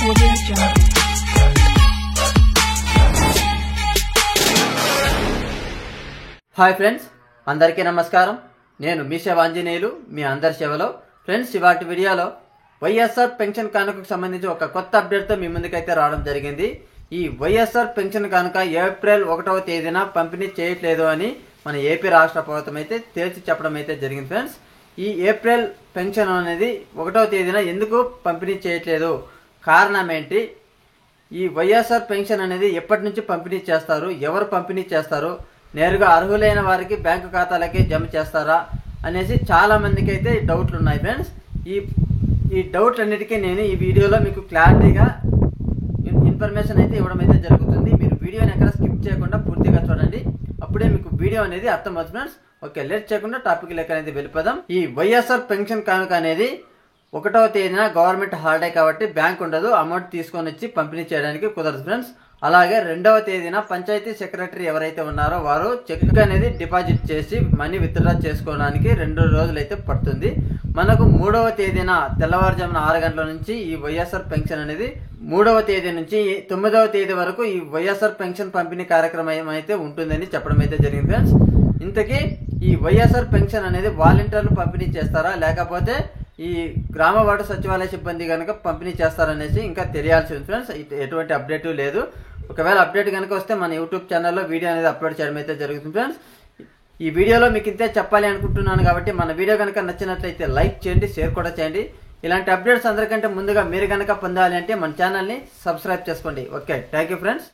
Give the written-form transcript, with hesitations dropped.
Hi friends, అందరికీ నమస్కారం. నేను మీ సేవ ఆంజనేయులు, మీ అందరి సేవలో. ఫ్రెండ్స్, ఇవాటి వీడియోలో వైఎస్ఆర్ పెన్షన్ కానుకకు సంబంధించి ఒక కొత్త అప్డేట్తో మీ ముందుకైతే రావడం జరిగింది. ఈ వైఎస్ఆర్ పెన్షన్ కానుక ఏప్రిల్ 1వ తేదీన పంపిణీ చేయట్లేదు అని మన ఏపీ రాష్ట్ర ప్రభుత్వం అయితే తేల్చి చెప్పడం అయితే జరిగింది. ఫ్రెండ్స్, ఈ ఏప్రిల్ పెన్షన్ అనేది 1వ తేదీన ఎందుకు పంపిణీ చేయట్లేదు, కారణం ఏంటి, ఈ వైఎస్ఆర్ పెన్షన్ అనేది ఎప్పటి నుంచి పంపిణీ చేస్తారు, ఎవరు పంపిణీ చేస్తారు, నేరుగా అర్హులైన వారికి బ్యాంకు ఖాతాలకి జమ చేస్తారా అనేసి చాలా మందికి అయితే డౌట్లు ఉన్నాయి. ఫ్రెండ్స్, ఈ డౌట్లన్నిటికీ నేను ఈ వీడియోలో మీకు క్లారిటీగా ఇన్ఫర్మేషన్ అయితే ఇవ్వడం అయితే జరుగుతుంది. మీరు వీడియోని ఎక్కడ స్కిప్ చేయకుండా పూర్తిగా చూడండి, అప్పుడే మీకు వీడియో అనేది అర్థమవుతుంది. ఫ్రెండ్స్, ఓకే, లేట్ చేయకుండా టాపిక్ లెక్క అనేది వెళ్ళిపోదాం. ఈ వైఎస్ఆర్ పెన్షన్ కానుక అనేది 1వ తేదీన గవర్నమెంట్ హాలిడే కాబట్టి బ్యాంక్ ఉండదు, అమౌంట్ తీసుకొని వచ్చి పంపిణీ చేయడానికి కుదరదు. ఫ్రెండ్స్, అలాగే 2వ తేదీన పంచాయతీ సెక్రటరీ ఎవరైతే ఉన్నారో వారు చెక్ అనేది డిపాజిట్ చేసి మనీ విత్డ్రా చేసుకోవడానికి 2 రోజులైతే పడుతుంది. మనకు 3వ తేదీన తెల్లవారుజామున 6 గంటల నుంచి ఈ వైఎస్ఆర్ పెన్షన్ అనేది 3వ తేదీ నుంచి 9వ తేదీ వరకు ఈ వైఎస్ఆర్ పెన్షన్ పంపిణీ కార్యక్రమం అయితే ఉంటుందని చెప్పడం అయితే జరిగింది. ఫ్రెండ్స్, ఇంతకీ ఈ వైఎస్ఆర్ పెన్షన్ అనేది వాలంటీర్లు పంపిణీ చేస్తారా, లేకపోతే ఈ గ్రామ వార్డు సచివాలయ సిబ్బంది కనుక పంపిణీ చేస్తారనేసి ఇంకా తెలియాల్సి ఉంది. ఫ్రెండ్స్, ఎటువంటి అప్డేట్ లేదు. ఒకవేళ అప్డేట్ కనుక వస్తే మన యూట్యూబ్ ఛానల్లో వీడియో అనేది అప్లోడ్ చేయడం అయితే జరుగుతుంది. ఫ్రెండ్స్, ఈ వీడియోలో మీకు ఇంతే చెప్పాలి అనుకుంటున్నాను కాబట్టి మన వీడియో కనుక నచ్చినట్లయితే లైక్ చేయండి, షేర్ కూడా చేయండి. ఇలాంటి అప్డేట్స్ అందరికంటే ముందుగా మీరు కనుక పొందాలి అంటే మన ఛానల్ని సబ్స్క్రైబ్ చేసుకోండి. Okay, thank you friends.